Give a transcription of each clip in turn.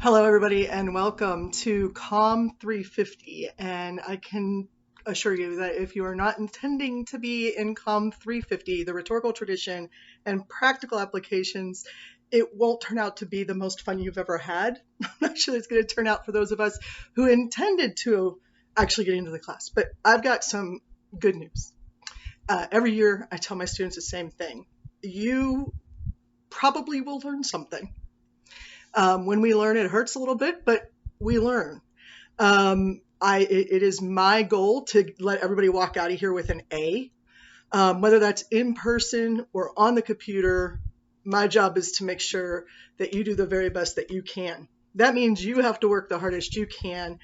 Hello, everybody, and welcome to Calm 350. And I can assure you that if you are not intending to be in Calm 350, the rhetorical tradition and practical applications, it won't turn out to be the most fun you've ever had. I'm not sure it's going to turn out for those of us who intended to actually get into the class. But I've got some good news. Every year, I tell my students the same thing. You probably will learn something. When we learn, it hurts a little bit, but we learn. It is my goal to let everybody walk out of here with an A, whether that's in person or on the computer. My job is to make sure that you do the very best that you can. That means you have to work the hardest you can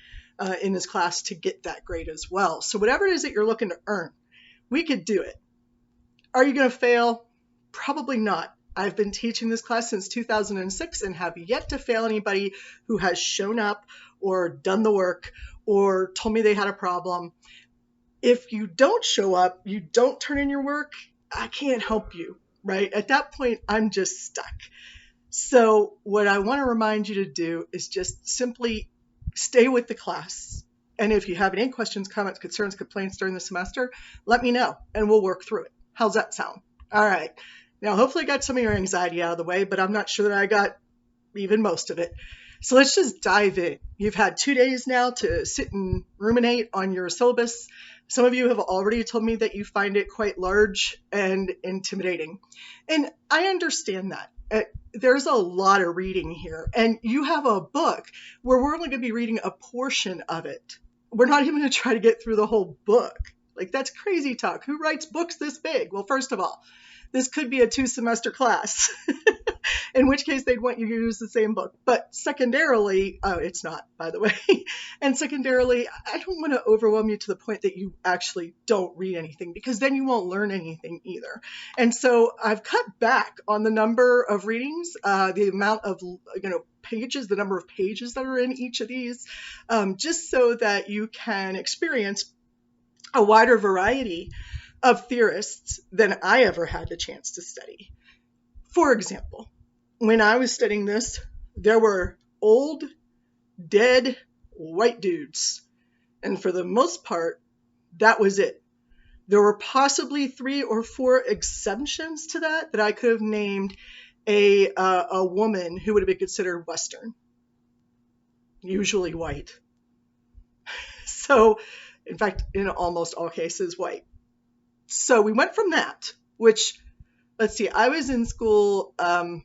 in this class to get that grade as well. So whatever it is that you're looking to earn, we could do it. Are you going to fail? Probably not. I've been teaching this class since 2006 and have yet to fail anybody who has shown up or done the work or told me they had a problem. If you don't show up, you don't turn in your work, I can't help you, right? At that point, I'm just stuck. So what I want to remind you to do is just simply stay with the class. And if you have any questions, comments, concerns, complaints during the semester, let me know and we'll work through it. How's that sound? All right. Now, hopefully I got some of your anxiety out of the way, but I'm not sure that I got even most of it. So let's just dive in. You've had 2 days now to sit and ruminate on your syllabus. Some of you have already told me that you find it quite large and intimidating. And I understand that. There's a lot of reading here, and you have a book where we're only going to be reading a portion of it. We're not even going to try to get through the whole book. Like, that's crazy talk. Who writes books this big? Well, first of all, this could be a 2-semester class, in which case they'd want you to use the same book. But secondarily, it's not, by the way. And secondarily, I don't want to overwhelm you to the point that you actually don't read anything, because then you won't learn anything either. And so I've cut back on the number of readings, the amount of, pages, the number of pages that are in each of these, just so that you can experience a wider variety of theorists than I ever had the chance to study. For example, when I was studying this, there were old, dead, white dudes. And for the most part, that was it. There were possibly 3 or 4 exemptions to that I could have named a woman who would have been considered Western, usually white. So, in fact, in almost all cases, white. So we went from that, which, let's see, I was in school a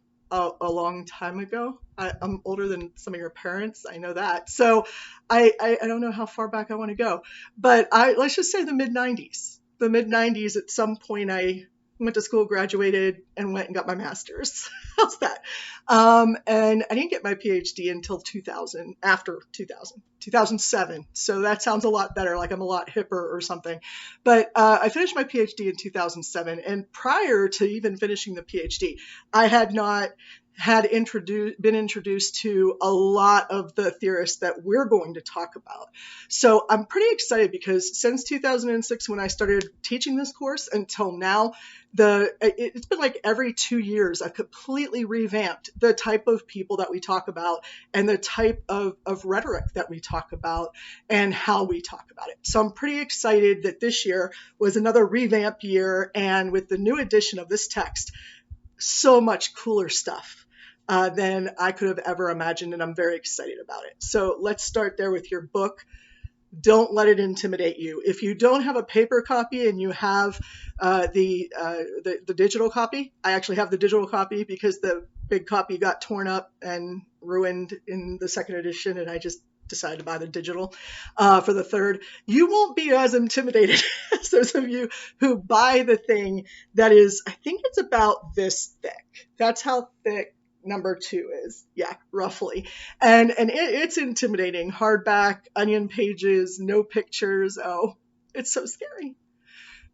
long time ago. I'm older than some of your parents. I know that. So I don't know how far back I want to go. But let's just say the mid-90s. The mid-90s, at some point, I went to school, graduated, and went and got my master's. How's that? And I didn't get my PhD until 2000, after 2007. So that sounds a lot better, like I'm a lot hipper or something. But I finished my PhD in 2007. And prior to even finishing the PhD, I had not been introduced to a lot of the theorists that we're going to talk about. So I'm pretty excited because since 2006, when I started teaching this course until now, it's been like every 2 years, I've completely revamped the type of people that we talk about and the type of rhetoric that we talk about and how we talk about it. So I'm pretty excited that this year was another revamp year, and with the new edition of this text, so much cooler stuff than I could have ever imagined, and I'm very excited about it. So let's start there with your book. Don't let it intimidate you. If you don't have a paper copy and you have the digital copy, I actually have the digital copy because the big copy got torn up and ruined in the second edition, and I just decided to buy the digital for the third. You won't be as intimidated as those of you who buy the thing that is, I think it's about this thick. That's how thick number 2 is. Yeah, roughly. And it's intimidating. Hardback, onion pages, no pictures. Oh, it's so scary.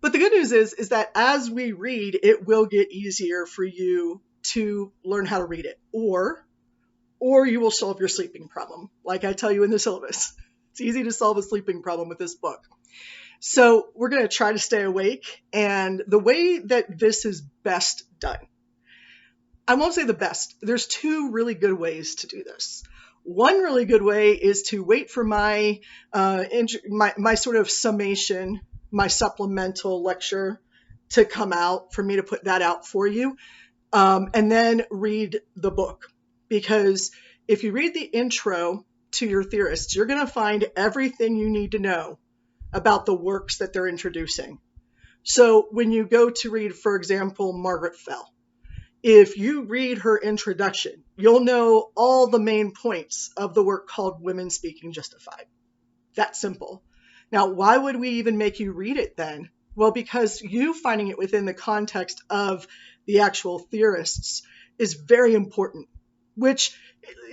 But the good news is that as we read, it will get easier for you to learn how to read it, or you will solve your sleeping problem, like I tell you in the syllabus. It's easy to solve a sleeping problem with this book. So we're going to try to stay awake, and the way that this is best done, I won't say the best. There's 2 really good ways to do this. One really good way is to wait for my sort of summation, my supplemental lecture to come out, for me to put that out for you, and then read the book. Because if you read the intro to your theorists, you're going to find everything you need to know about the works that they're introducing. So when you go to read, for example, Margaret Fell, if you read her introduction, you'll know all the main points of the work called Women Speaking Justified. That simple. Now, why would we even make you read it then? Well, because you finding it within the context of the actual theorists is very important, which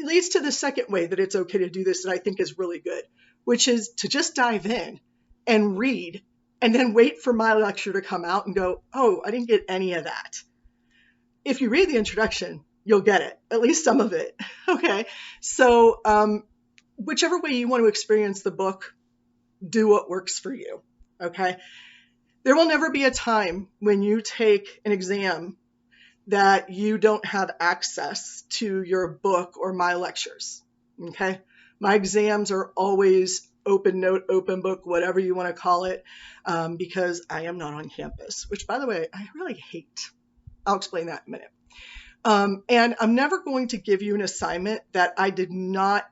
leads to the second way that it's okay to do this that I think is really good, which is to just dive in and read and then wait for my lecture to come out and go, oh, I didn't get any of that. If you read the introduction, you'll get it, at least some of it. Okay. So whichever way you want to experience the book, do what works for you. Okay. There will never be a time when you take an exam that you don't have access to your book or my lectures. Okay. My exams are always open note, open book, whatever you want to call it, because I am not on campus, which, by the way, I really hate. I'll explain that in a minute. And I'm never going to give you an assignment that I did not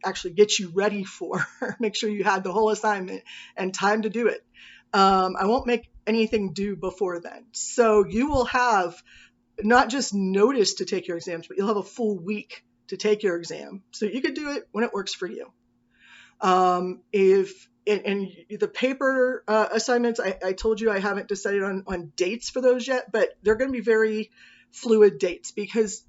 actually get you ready for. Make sure you had the whole assignment and time to do it. I won't make anything due before then. So you will have not just notice to take your exams, but you'll have a full week to take your exam. So you could do it when it works for you. If the paper assignments, I told you I haven't decided on dates for those yet, but they're going to be very fluid dates because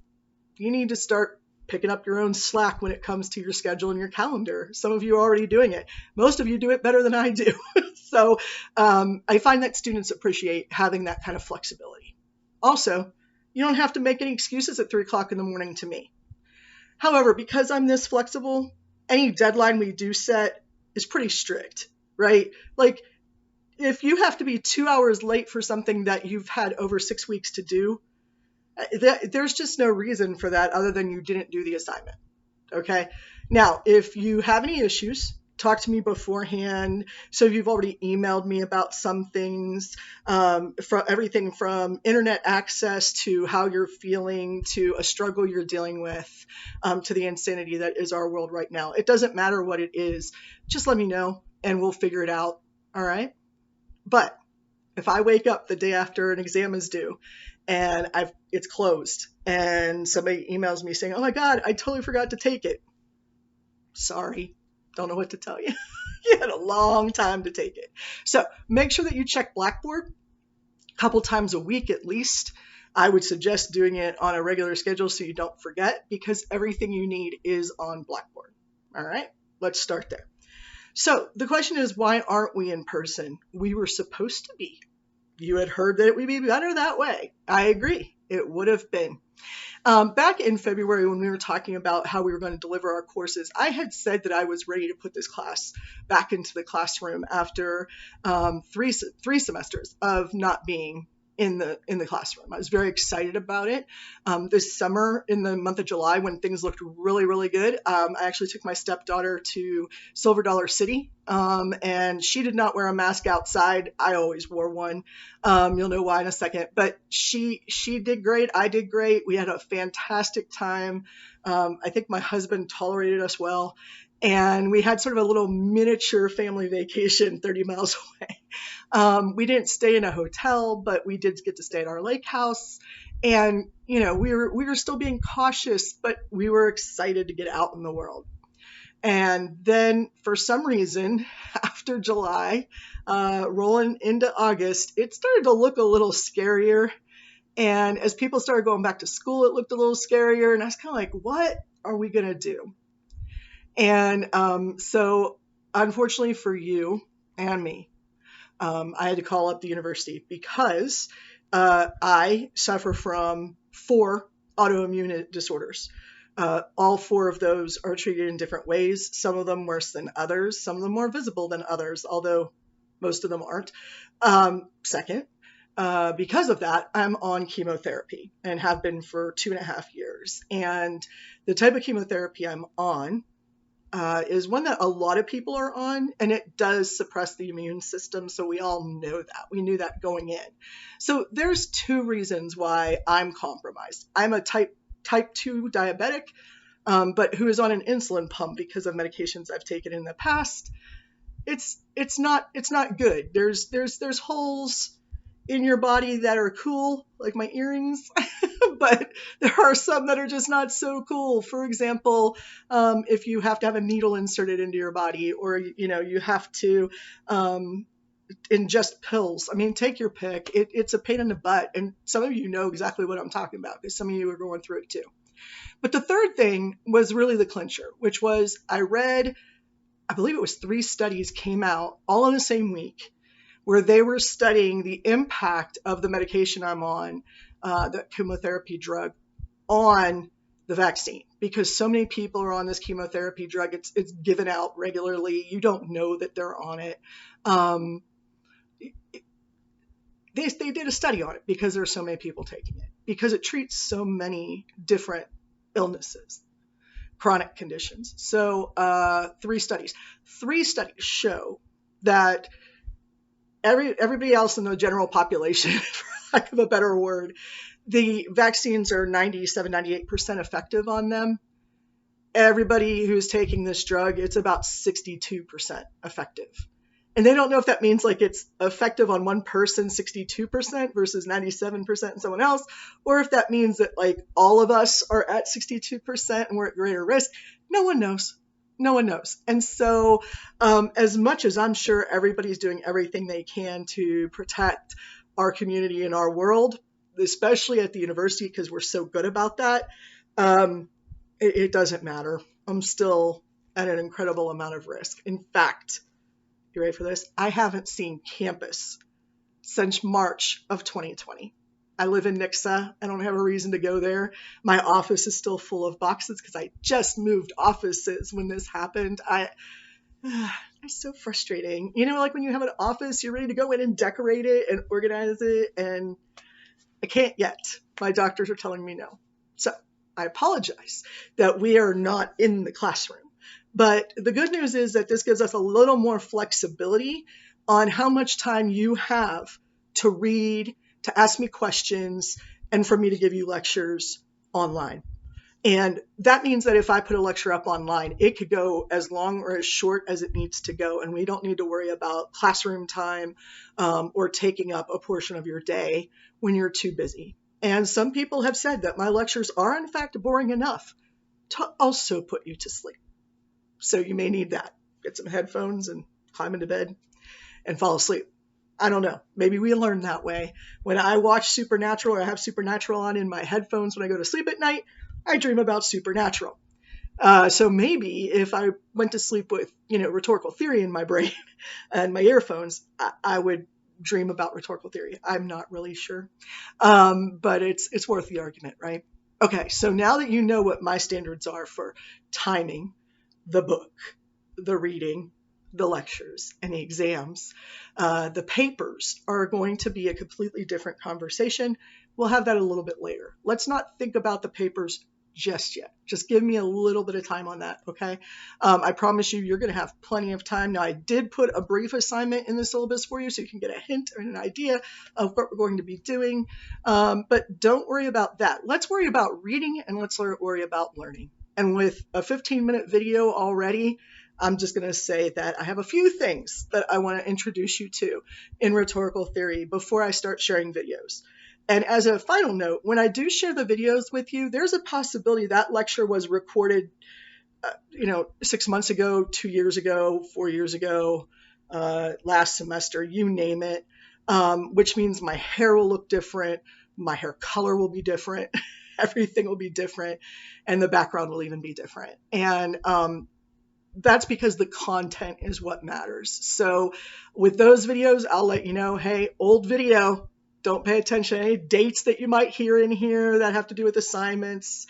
you need to start picking up your own slack when it comes to your schedule and your calendar. Some of you are already doing it. Most of you do it better than I do. So I find that students appreciate having that kind of flexibility. Also, you don't have to make any excuses at 3 o'clock in the morning to me. However, because I'm this flexible, any deadline we do set is pretty strict, right? Like if you have to be 2 hours late for something that you've had over 6 weeks to do, there's just no reason for that other than you didn't do the assignment. Okay. Now, if you have any issues, talk to me beforehand. So if you've already emailed me about some things, from everything from internet access to how you're feeling to a struggle you're dealing with, to the insanity that is our world right now. It doesn't matter what it is. Just let me know and we'll figure it out. All right. But if I wake up the day after an exam is due and it's closed and somebody emails me saying, oh my God, I totally forgot to take it. Sorry. Don't know what to tell you. You had a long time to take it. So make sure that you check Blackboard a couple times a week at least. I would suggest doing it on a regular schedule so you don't forget, because everything you need is on Blackboard. All right, let's start there. So the question is, why aren't we in person? We were supposed to be. You had heard that it would be better that way. I agree. It would have been. Back in February, when we were talking about how we were going to deliver our courses, I had said that I was ready to put this class back into the classroom after three semesters of not being in the classroom. I was very excited about it. This summer, in the month of July, when things looked really, really good, I actually took my stepdaughter to Silver Dollar City, and she did not wear a mask outside. I always wore one. You'll know why in a second. But she did great. I did great. We had a fantastic time. I think my husband tolerated us well. And we had sort of a little miniature family vacation 30 miles away. We didn't stay in a hotel, but we did get to stay at our lake house. And, you know, we were still being cautious, but we were excited to get out in the world. And then for some reason, after July, rolling into August, it started to look a little scarier. And as people started going back to school, it looked a little scarier. And I was kind of like, what are we going to do? And so unfortunately for you and me, I had to call up the university because I suffer from 4 autoimmune disorders. All 4 of those are treated in different ways, some of them worse than others, some of them more visible than others, although most of them aren't. Second, Because of that, I'm on chemotherapy and have been for 2.5 years. And the type of chemotherapy I'm on is one that a lot of people are on, and it does suppress the immune system. So we all know that. We knew that going in. So there's two reasons why I'm compromised. I'm a type 2 diabetic, but who is on an insulin pump because of medications I've taken in the past. It's not good. There's holes in your body that are cool, like my earrings, but there are some that are just not so cool. For example, if you have to have a needle inserted into your body, or you have to ingest pills. I mean, take your pick. It's a pain in the butt, and some of you know exactly what I'm talking about because some of you are going through it too. But the third thing was really the clincher, which was I believe it was 3 studies came out all in the same week, where they were studying the impact of the medication I'm on, the chemotherapy drug, on the vaccine. Because so many people are on this chemotherapy drug, it's given out regularly. You don't know that they're on it. They did a study on it because there are so many people taking it, because it treats so many different illnesses, chronic conditions. So 3 studies. 3 studies show that everybody else in the general population, for lack of a better word, the vaccines are 97, 98% effective on them. Everybody who's taking this drug, it's about 62% effective. And they don't know if that means like it's effective on one person, 62% versus 97% in someone else, or if that means that like all of us are at 62% and we're at greater risk. No one knows. No one knows. And so as much as I'm sure everybody's doing everything they can to protect our community and our world, especially at the university, because we're so good about that, it doesn't matter. I'm still at an incredible amount of risk. In fact, you ready for this? I haven't seen campus since March of 2020. I live in Nixa. I don't have a reason to go there. My office is still full of boxes because I just moved offices when this happened. It's so frustrating. Like when you have an office, you're ready to go in and decorate it and organize it, and I can't yet. My doctors are telling me no. So I apologize that we are not in the classroom. But the good news is that this gives us a little more flexibility on how much time you have to read, to ask me questions, and for me to give you lectures online. And that means that if I put a lecture up online, it could go as long or as short as it needs to go. And we don't need to worry about classroom time or taking up a portion of your day when you're too busy. And some people have said that my lectures are, in fact, boring enough to also put you to sleep. So you may need that. Get some headphones and climb into bed and fall asleep. I don't know. Maybe we learn that way. When I watch Supernatural, or I have Supernatural on in my headphones when I go to sleep at night, I dream about Supernatural. So maybe if I went to sleep with, rhetorical theory in my brain and my earphones, I would dream about rhetorical theory. I'm not really sure. But it's worth the argument, right? Okay, so now that you know what my standards are for timing the book, the reading, the lectures, and the exams, the papers are going to be a completely different conversation. We'll have that a little bit later. Let's not think about the papers just yet. Just give me a little bit of time on that, okay? I promise you're going to have plenty of time. Now, I did put a brief assignment in the syllabus for you so you can get a hint or an idea of what we're going to be doing. But don't worry about that. Let's worry about reading, and let's worry about learning. And with a 15-minute video already, I'm just going to say that I have a few things that I want to introduce you to in rhetorical theory before I start sharing videos. And as a final note, when I do share the videos with you, there's a possibility that lecture was recorded, 6 months ago, 2 years ago, 4 years ago, last semester, you name it, which means my hair will look different, my hair color will be different, everything will be different, and the background will even be different. And that's because the content is what matters. So with those videos, I'll let you know, hey, old video, don't pay attention to any dates that you might hear in here that have to do with assignments.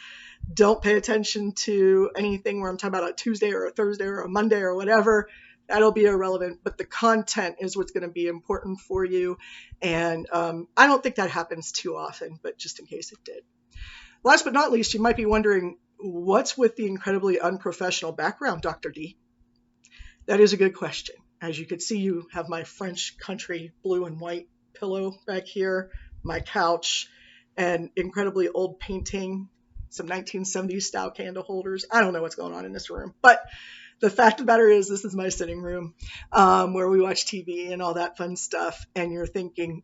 Don't pay attention to anything where I'm talking about a Tuesday or a Thursday or a Monday or whatever. That'll be irrelevant, but the content is what's going to be important for you. And I don't think that happens too often, but just in case it did. Last but not least, you might be wondering, what's with the incredibly unprofessional background, Dr. D? That is a good question. As you can see, you have my French country blue and white pillow back here, my couch, an incredibly old painting, some 1970s style candle holders. I don't know what's going on in this room, but the fact of the matter is this is my sitting room where we watch TV and all that fun stuff. And you're thinking,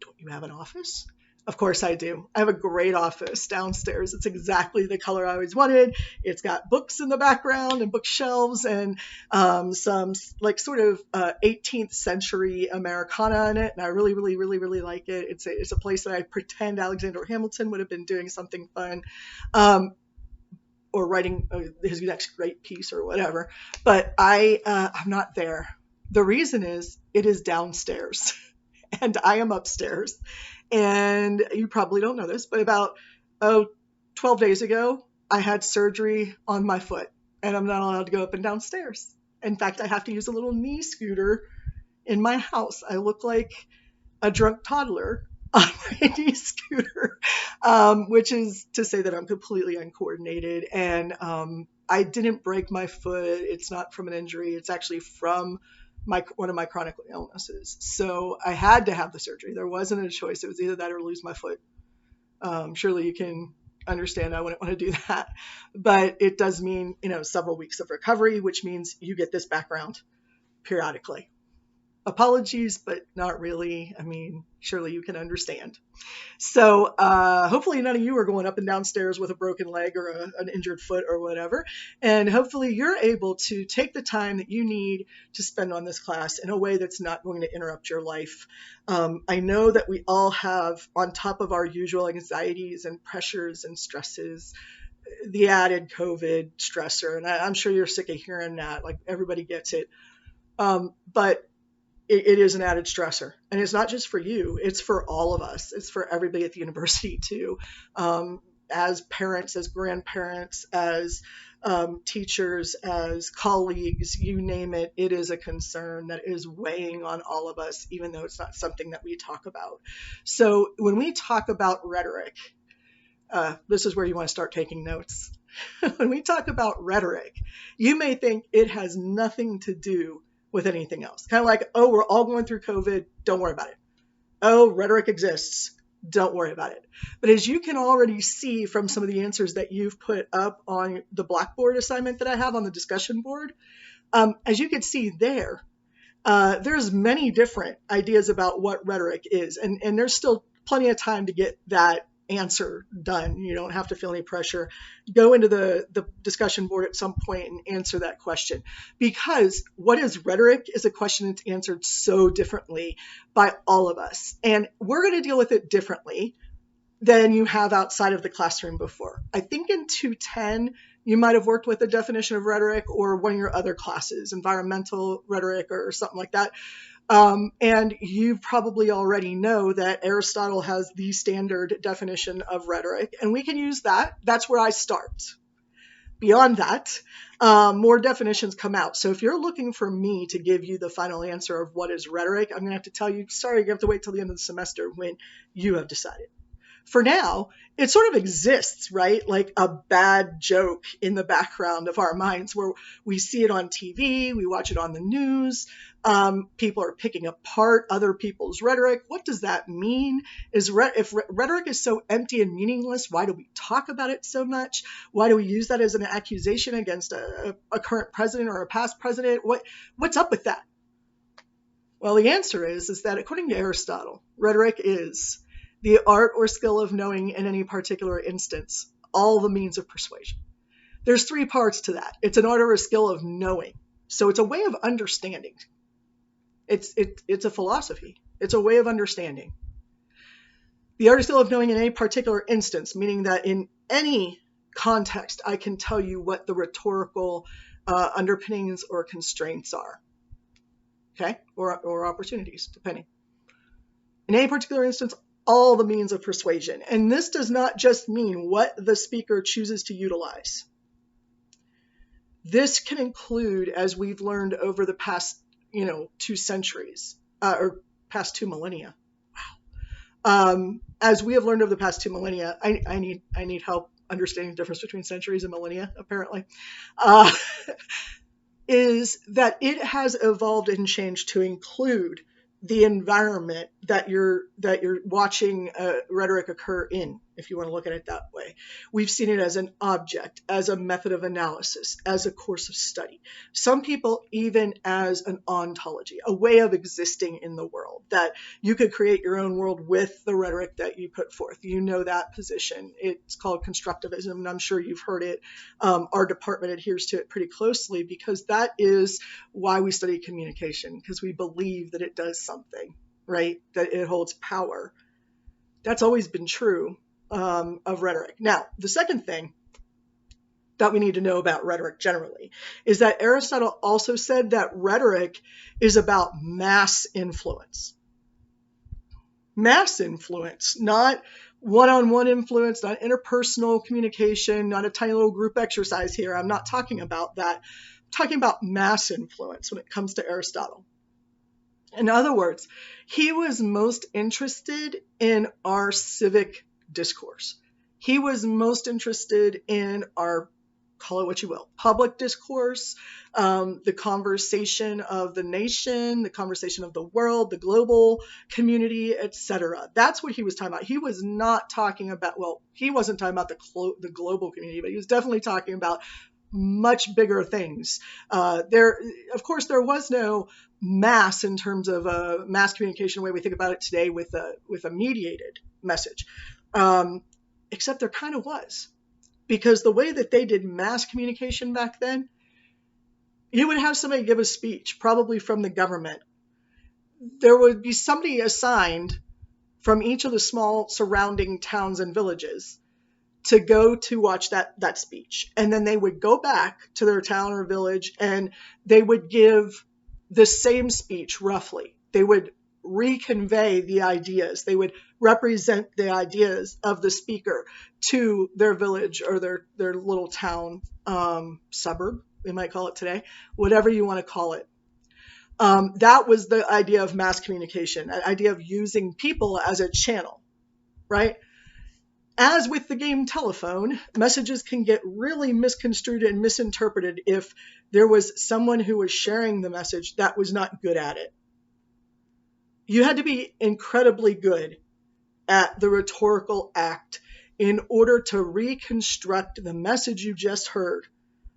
don't you have an office? Of course I do. I have a great office downstairs. It's exactly the color I always wanted. It's got books in the background and bookshelves and some like sort of 18th century Americana in it. And I really, really, really, really like it. It's a place that I pretend Alexander Hamilton would have been doing something fun or writing his next great piece or whatever. But I'm not there. The reason is it is downstairs and I am upstairs. And you probably don't know this, but about 12 days ago, I had surgery on my foot and I'm not allowed to go up and down stairs. In fact, I have to use a little knee scooter in my house. I look like a drunk toddler on my knee scooter, which is to say that I'm completely uncoordinated. And I didn't break my foot. It's not from an injury. It's actually from one of my chronic illnesses. So I had to have the surgery. There wasn't a choice. It was either that or lose my foot. Surely you can understand I wouldn't want to do that. But it does mean, several weeks of recovery, which means you get this background periodically. Apologies, but not really. I mean, surely you can understand. So hopefully none of you are going up and downstairs with a broken leg or an injured foot or whatever. And hopefully you're able to take the time that you need to spend on this class in a way that's not going to interrupt your life. I know that we all have, on top of our usual anxieties and pressures and stresses, the added COVID stressor. And I'm sure you're sick of hearing that. Like, everybody gets it. But it is an added stressor. And it's not just for you, it's for all of us. It's for everybody at the university too. As parents, as grandparents, as teachers, as colleagues, you name it, it is a concern that is weighing on all of us, even though it's not something that we talk about. So when we talk about rhetoric, this is where you want to start taking notes. When we talk about rhetoric, you may think it has nothing to do with anything else. Kind of like, oh, we're all going through COVID. Don't worry about it. Oh, rhetoric exists. Don't worry about it. But as you can already see from some of the answers that you've put up on the Blackboard assignment that I have on the discussion board, as you can see there's many different ideas about what rhetoric is. And there's still plenty of time to get that answer done. You don't have to feel any pressure. Go into the discussion board at some point and answer that question, because what is rhetoric is a question that's answered so differently by all of us. And we're going to deal with it differently than you have outside of the classroom before. I think in 210, you might have worked with a definition of rhetoric or one of your other classes, environmental rhetoric or something like that. And you probably already know that Aristotle has the standard definition of rhetoric, and we can use that. That's where I start. Beyond that, more definitions come out. So if you're looking for me to give you the final answer of what is rhetoric, I'm going to have to tell you, sorry, you have to wait till the end of the semester when you have decided. For now, it sort of exists, right? Like a bad joke in the background of our minds where we see it on TV, we watch it on the news. People are picking apart other people's rhetoric. What does that mean? If rhetoric is so empty and meaningless, why do we talk about it so much? Why do we use that as an accusation against a current president or a past president? What's up with that? Well, the answer is that according to Aristotle, rhetoric is the art or skill of knowing in any particular instance all the means of persuasion. There's three parts to that. It's an art or a skill of knowing. So it's a way of understanding. It's a philosophy. It's a way of understanding. The art or skill of knowing in any particular instance, meaning that in any context, I can tell you what the rhetorical underpinnings or constraints are. Okay? Or opportunities, depending. In any particular instance, all the means of persuasion. And this does not just mean what the speaker chooses to utilize. This can include, as we've learned over the past, 2 centuries, or past 2 millennia. As we have learned over the past 2 millennia, I need help understanding the difference between centuries and millennia, apparently, uh, is that it has evolved and changed to include the environment that you're watching rhetoric occur in, if you want to look at it that way. We've seen it as an object, as a method of analysis, as a course of study. Some people even as an ontology, a way of existing in the world, that you could create your own world with the rhetoric that you put forth. You know that position. It's called constructivism, and I'm sure you've heard it. Our department adheres to it pretty closely because that is why we study communication, because we believe that it does something, right? That it holds power. That's always been true of rhetoric. Now, the second thing that we need to know about rhetoric generally is that Aristotle also said that rhetoric is about mass influence. Mass influence, not one-on-one influence, not interpersonal communication, not a tiny little group exercise here. I'm not talking about that. I'm talking about mass influence when it comes to Aristotle. In other words, he was most interested in our civic discourse. He was most interested in our, call it what you will, public discourse, the conversation of the nation, the conversation of the world, the global community, etc. That's what he was talking about. He was not talking about, well, he wasn't talking about the global community, but he was definitely talking about much bigger things. Of course, there was no mass in terms of mass communication the way we think about it today with a mediated message, except there kind of was, because the way that they did mass communication back then, you would have somebody give a speech, probably from the government. There would be somebody assigned from each of the small surrounding towns and villages to go to watch that speech. And then they would go back to their town or village and they would give the same speech roughly. They would reconvey the ideas. They would represent the ideas of the speaker to their village or their little town, suburb, we might call it today, whatever you want to call it. That was the idea of mass communication, an idea of using people as a channel, right? As with the game telephone, messages can get really misconstrued and misinterpreted if there was someone who was sharing the message that was not good at it. You had to be incredibly good at the rhetorical act in order to reconstruct the message you just heard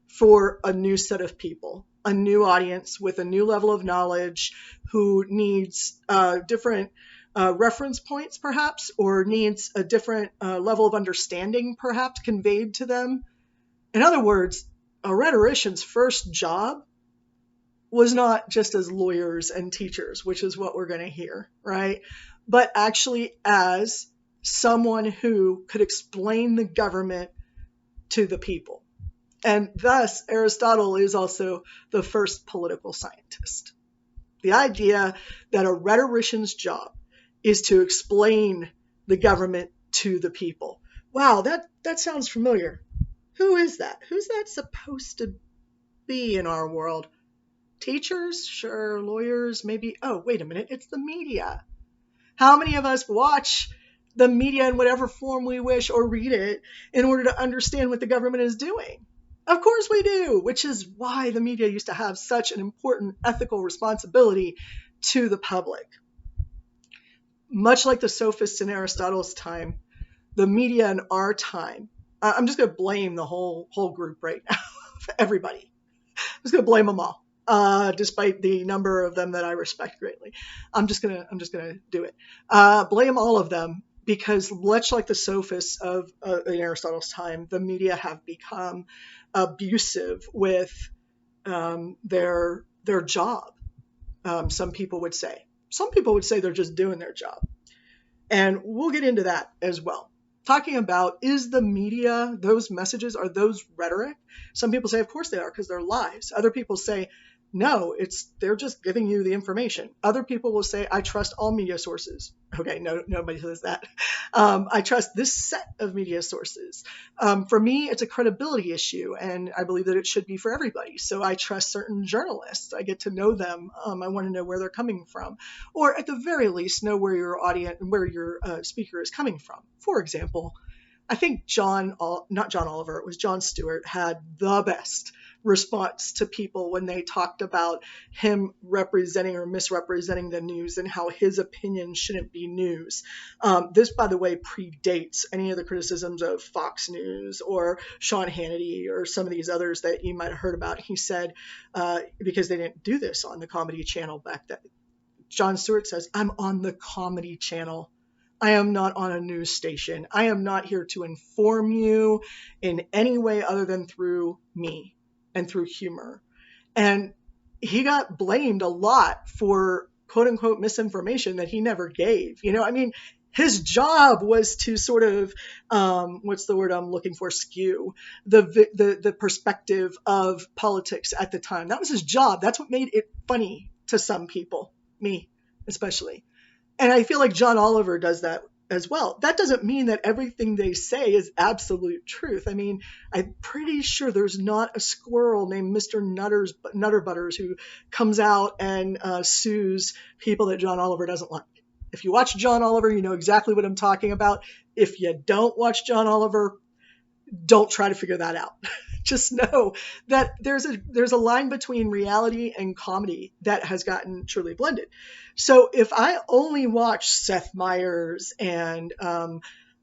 for a new set of people, a new audience with a new level of knowledge who needs different reference points, perhaps, or needs a different level of understanding, perhaps, conveyed to them. In other words, a rhetorician's first job was not just as lawyers and teachers, which is what we're going to hear, right? But actually as someone who could explain the government to the people. And thus, Aristotle is also the first political scientist. The idea that a rhetorician's job is to explain the government to the people. Wow, that sounds familiar. Who is that? Who's that supposed to be in our world? Teachers? Sure. Lawyers? Maybe. Oh, wait a minute. It's the media. How many of us watch the media in whatever form we wish or read it in order to understand what the government is doing? Of course we do, which is why the media used to have such an important ethical responsibility to the public. Much like the sophists in Aristotle's time, the media in our time, I'm just going to blame the whole group right now, everybody. I'm just going to blame them all, despite the number of them that I respect greatly. I'm just going to do it. Blame all of them, because much like the sophists of in Aristotle's time, the media have become abusive with their job. Some people would say. Some people would say they're just doing their job. And we'll get into that as well. Talking about, is the media, those messages, are those rhetoric? Some people say, of course they are, because they're lies. Other people say, No, they're just giving you the information. Other people will say, I trust all media sources. Okay, no, nobody says that. I trust this set of media sources. For me, it's a credibility issue, and I believe that it should be for everybody. So I trust certain journalists. I get to know them. I want to know where they're coming from, or at the very least, know where your audience, where your speaker is coming from. For example, I think not John Oliver, it was Jon Stewart, had the best response to people when they talked about him representing or misrepresenting the news and how his opinion shouldn't be news. This, by the way, predates any of the criticisms of Fox News or Sean Hannity or some of these others that you might have heard about. He said, because they didn't do this on the Comedy Channel back then. Jon Stewart says, I'm on the Comedy Channel. I am not on a news station. I am not here to inform you in any way other than through me and through humor. And he got blamed a lot for quote unquote misinformation that he never gave. I mean, his job was to sort of, what's the word I'm looking for, skew the perspective of politics at the time. That was his job. That's what made it funny to some people, me especially. And I feel like John Oliver does that as well. That doesn't mean that everything they say is absolute truth. I mean, I'm pretty sure there's not a squirrel named Mr. Nutterbutters who comes out and sues people that John Oliver doesn't like. If you watch John Oliver, you know exactly what I'm talking about. If you don't watch John Oliver, don't try to figure that out. Just know that there's a line between reality and comedy that has gotten truly blended. So if I only watch Seth Meyers and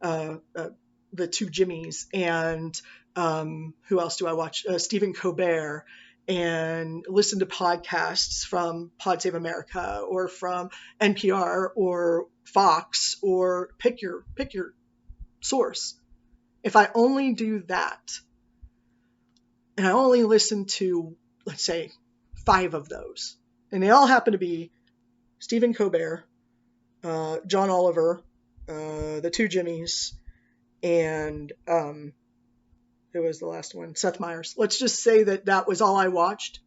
the two Jimmys and who else do I watch? Stephen Colbert, and listen to podcasts from Pod Save America or from NPR or Fox, or pick your source. If I only do that, and I only listen to, let's say, 5 of those, and they all happen to be Stephen Colbert, John Oliver, the two Jimmys, and who was the last one? Seth Meyers. Let's just say that was all I watched.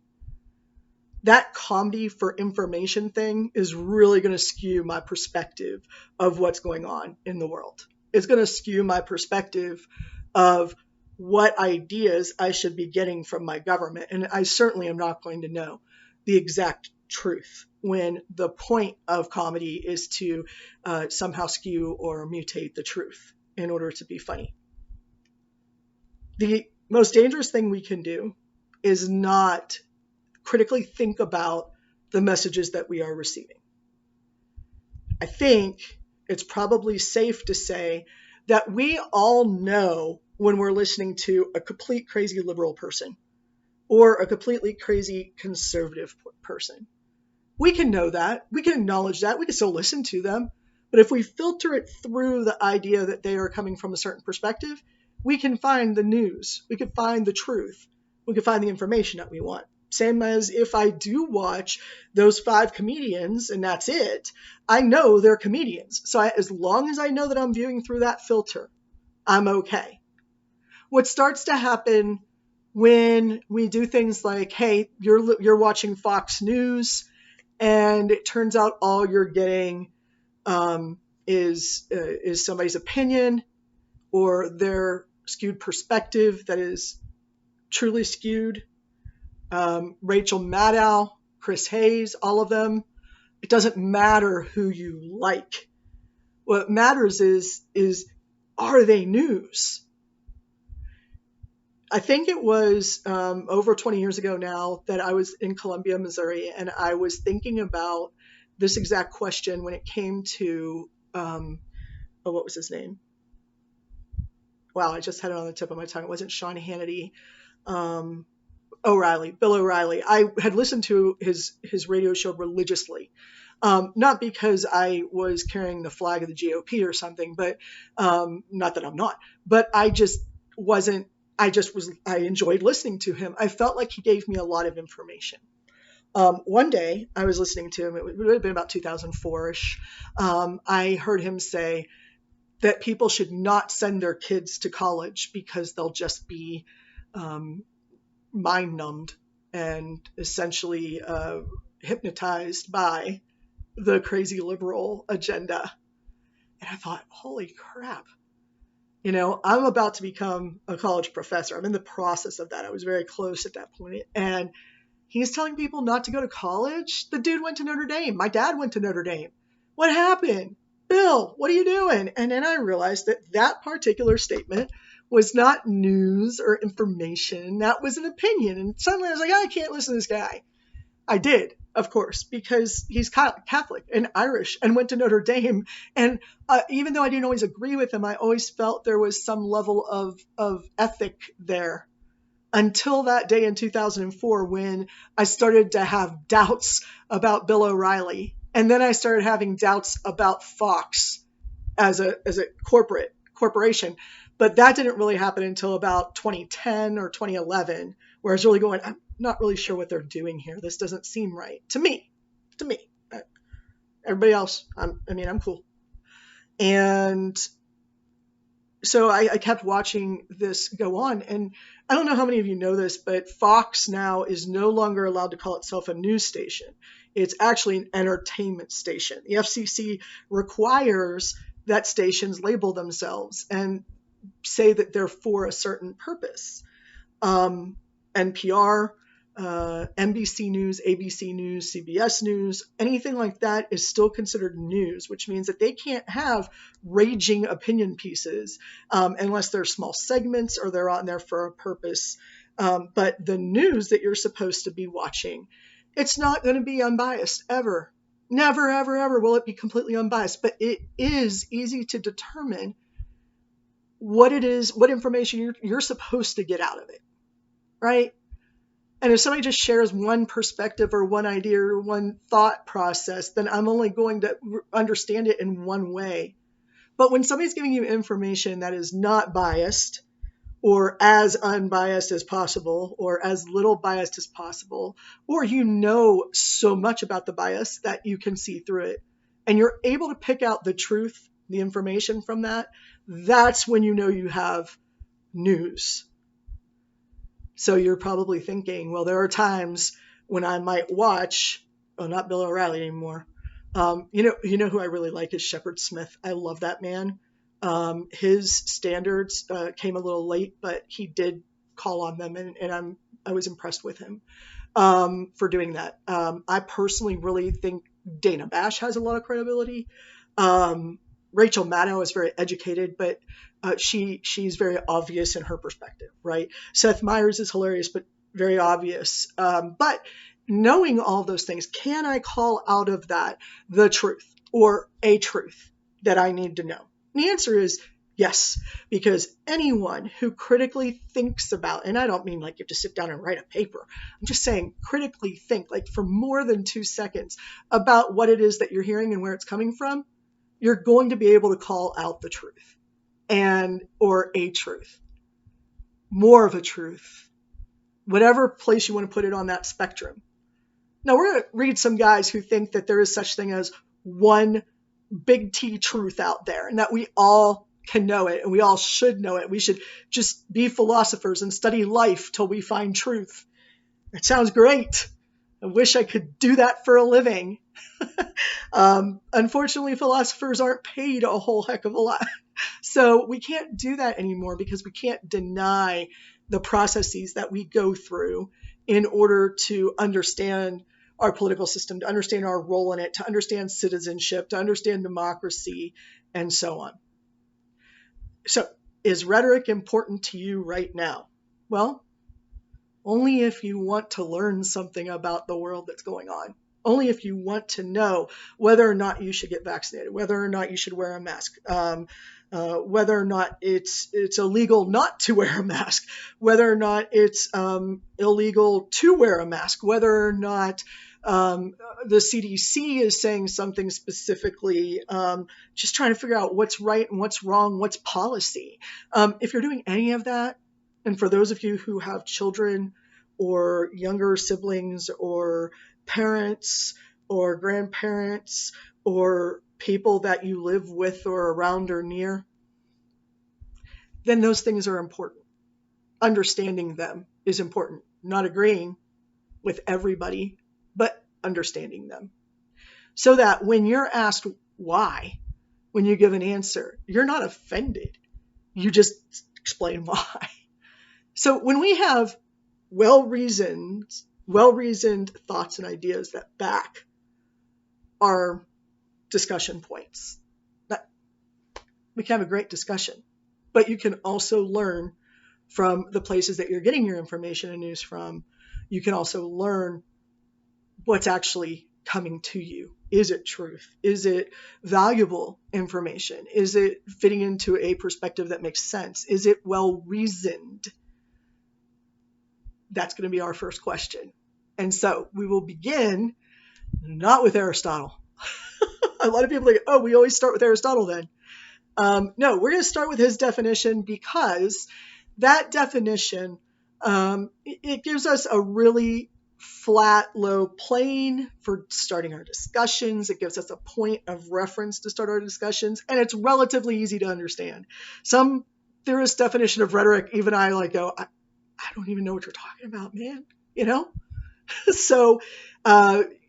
That comedy for information thing is really going to skew my perspective of what's going on in the world. It's going to skew my perspective of what ideas I should be getting from my government. And I certainly am not going to know the exact truth when the point of comedy is to somehow skew or mutate the truth in order to be funny. The most dangerous thing we can do is not critically think about the messages that we are receiving. I think it's probably safe to say that we all know when we're listening to a complete crazy liberal person or a completely crazy conservative person. We can know that. We can acknowledge that. We can still listen to them. But if we filter it through the idea that they are coming from a certain perspective, we can find the news. We can find the truth. We can find the information that we want. Same as if I do watch those 5 comedians and that's it, I know they're comedians. So as long as I know that I'm viewing through that filter, I'm okay. What starts to happen when we do things like, hey, you're watching Fox News, and it turns out all you're getting is somebody's opinion or their skewed perspective that is truly skewed. Rachel Maddow, Chris Hayes, all of them. It doesn't matter who you like. What matters is are they news? I think it was over 20 years ago now that I was in Columbia, Missouri, and I was thinking about this exact question when it came to, what was his name? Wow, I just had it on the tip of my tongue. It wasn't Sean Hannity. Bill O'Reilly. I had listened to his radio show religiously. Not because I was carrying the flag of the GOP or something, but not that I'm not, but I enjoyed listening to him. I felt like he gave me a lot of information. One day I was listening to him, it would have been about 2004-ish. I heard him say that people should not send their kids to college because they'll just be mind numbed and essentially hypnotized by the crazy liberal agenda. And I thought, holy crap. I'm about to become a college professor. I'm in the process of that. I was very close at that point. And he's telling people not to go to college. The dude went to Notre Dame. My dad went to Notre Dame. What happened? Bill, what are you doing? And then I realized that that particular statement was not news or information. That was an opinion. And suddenly I was like, I can't listen to this guy. I did, of course, because he's Catholic and Irish and went to Notre Dame. And even though I didn't always agree with him, I always felt there was some level of ethic there until that day in 2004 when I started to have doubts about Bill O'Reilly. And then I started having doubts about Fox as a corporation. But that didn't really happen until about 2010 or 2011, where I was really going, I'm not really sure what they're doing here. This doesn't seem right to me. Everybody else, I'm cool. And so I kept watching this go on. And I don't know how many of you know this, but Fox now is no longer allowed to call itself a news station. It's actually an entertainment station. The FCC requires that stations label themselves and say that they're for a certain purpose. NPR, NBC News, ABC News, CBS News, anything like that is still considered news, which means that they can't have raging opinion pieces unless they're small segments or they're on there for a purpose. But the news that you're supposed to be watching, it's not going to be unbiased ever. Never, ever, ever will it be completely unbiased. But it is easy to determine what it is, what information you're supposed to get out of it, right? And if somebody just shares one perspective or one idea or one thought process, then I'm only going to understand it in one way. But when somebody's giving you information that is not biased or as unbiased as possible or as little biased as possible, or so much about the bias that you can see through it, and you're able to pick out the truth, the information from that, that's when you have news. So you're probably thinking, well, there are times when I might watch, not Bill O'Reilly anymore. You know who I really like is Shepard Smith. I love that man. His standards came a little late, but he did call on them, and I was impressed with him for doing that. I personally really think Dana Bash has a lot of credibility. Rachel Maddow is very educated, but she's very obvious in her perspective, right? Seth Meyers is hilarious, but very obvious. But knowing all those things, can I call out of that the truth or a truth that I need to know? And the answer is yes, because anyone who critically thinks about, and I don't mean like you have to sit down and write a paper. I'm just saying critically think, like for more than 2 seconds about what it is that you're hearing and where it's coming from, you're going to be able to call out the truth or a truth, more of a truth, whatever place you want to put it on that spectrum. Now we're going to read some guys who think that there is such thing as one big T truth out there and that we all can know it and we all should know it. We should just be philosophers and study life till we find truth. It sounds great. I wish I could do that for a living. Unfortunately, philosophers aren't paid a whole heck of a lot. So we can't do that anymore because we can't deny the processes that we go through in order to understand our political system, to understand our role in it, to understand citizenship, to understand democracy, and so on. So is rhetoric important to you right now? Well, only if you want to learn something about the world that's going on. Only if you want to know whether or not you should get vaccinated, whether or not you should wear a mask, whether or not it's illegal not to wear a mask, whether or not it's illegal to wear a mask, whether or not the CDC is saying something specifically, just trying to figure out what's right and what's wrong, what's policy. If you're doing any of that, and for those of you who have children or younger siblings or parents or grandparents or people that you live with or around or near, then those things are important. Understanding them is important. Not agreeing, with everybody, but understanding them. So that when you're asked why, when you give an answer, you're not offended. You just explain why. So when we have well-reasoned thoughts and ideas that back our discussion points, that we can have a great discussion. But you can also learn from the places that you're getting your information and news from. You can also learn what's actually coming to you. Is it truth? Is it valuable information? Is it fitting into a perspective that makes sense? Is it well reasoned? That's going to be our first question. And so we will begin not with Aristotle. A lot of people think, oh, we always start with Aristotle then. No, we're going to start with his definition, because that definition, it gives us a really flat, low plane for starting our discussions. It gives us a point of reference to start our discussions, and it's relatively easy to understand. Some theorist definition of rhetoric, even I go, I don't even know what you're talking about, man. So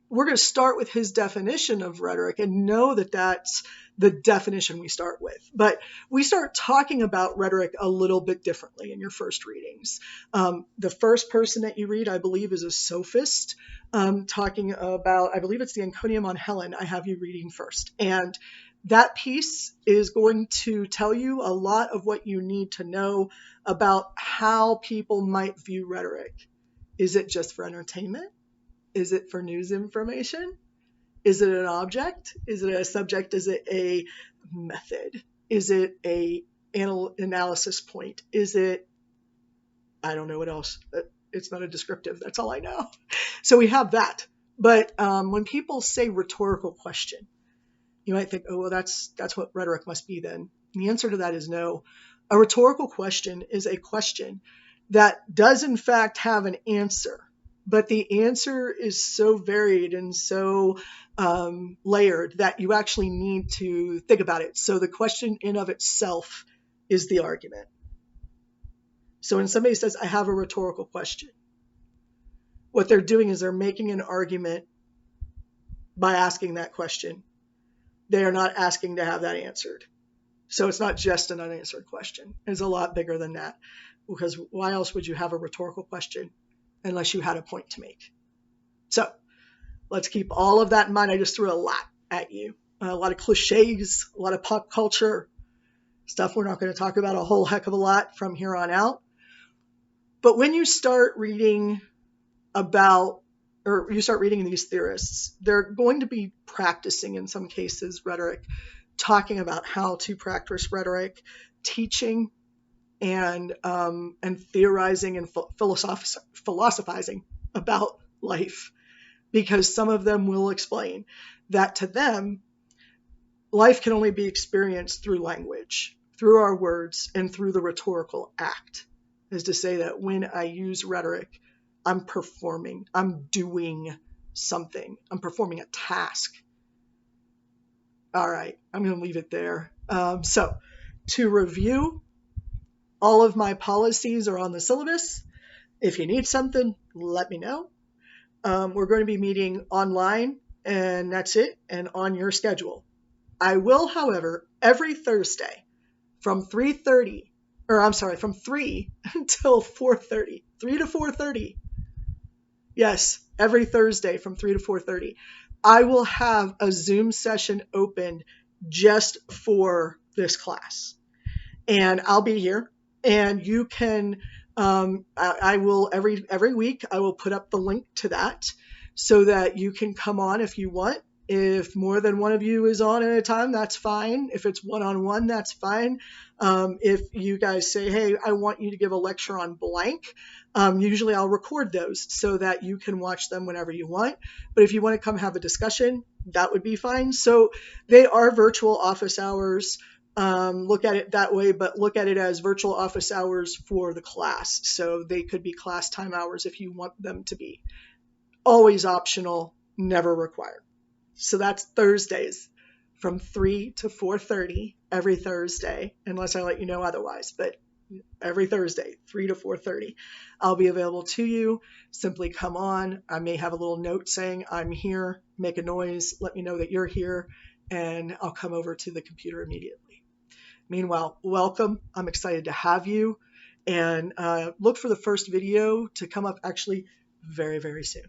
we're going to start with his definition of rhetoric and know that that's the definition we start with. But we start talking about rhetoric a little bit differently in your first readings. The first person that you read, I believe, is a sophist talking about, I believe it's the Enchiridion on Helen, I have you reading first. And that piece is going to tell you a lot of what you need to know about how people might view rhetoric. Is it just for entertainment? Is it for news information? Is it an object? Is it a subject? Is it a method? Is it a analysis point? Is it, I don't know what else. It's not a descriptive. That's all I know. So we have that. But when people say rhetorical question, you might think, oh, well, that's what rhetoric must be then. And the answer to that is no. A rhetorical question is a question that does in fact have an answer, but the answer is so varied and so layered that you actually need to think about it. So the question in of itself is the argument. So when somebody says, I have a rhetorical question, what they're doing is they're making an argument by asking that question. They are not asking to have that answered. So it's not just an unanswered question. It's a lot bigger than that, because why else would you have a rhetorical question unless you had a point to make? So let's keep all of that in mind. I just threw a lot at you, a lot of cliches, a lot of pop culture stuff we're not going to talk about a whole heck of a lot from here on out. But when you start reading about, or you start reading these theorists, they're going to be practicing, in some cases, rhetoric, talking about how to practice rhetoric, teaching and theorizing and philosophizing about life, because some of them will explain that to them, life can only be experienced through language, through our words, and through the rhetorical act. Is to say that when I use rhetoric, I'm performing, I'm doing something, I'm performing a task. All right, I'm going to leave it there. So to review, all of my policies are on the syllabus. If you need something, let me know. We're going to be meeting online, and that's it, and on your schedule. I will, however, every Thursday from 3 until 4:30, 3 to 4:30. Yes, every Thursday from 3 to 4:30. I will have a Zoom session open just for this class. And I'll be here, and you can, I will, every week, I will put up the link to that so that you can come on if you want. If more than one of you is on at a time, that's fine. If it's one-on-one, that's fine. If you guys say, hey, I want you to give a lecture on blank, usually I'll record those so that you can watch them whenever you want. But if you want to come have a discussion, that would be fine. So they are virtual office hours. Look at it that way, but look at it as virtual office hours for the class. So they could be class time hours if you want them to be. Always optional, never required. So that's Thursdays from 3 to 4:30 every Thursday, unless I let you know otherwise. But every Thursday, 3 to 4:30. I'll be available to you. Simply come on. I may have a little note saying I'm here, make a noise, let me know that you're here, and I'll come over to the computer immediately. Meanwhile, welcome. I'm excited to have you, and look for the first video to come up actually very, very soon.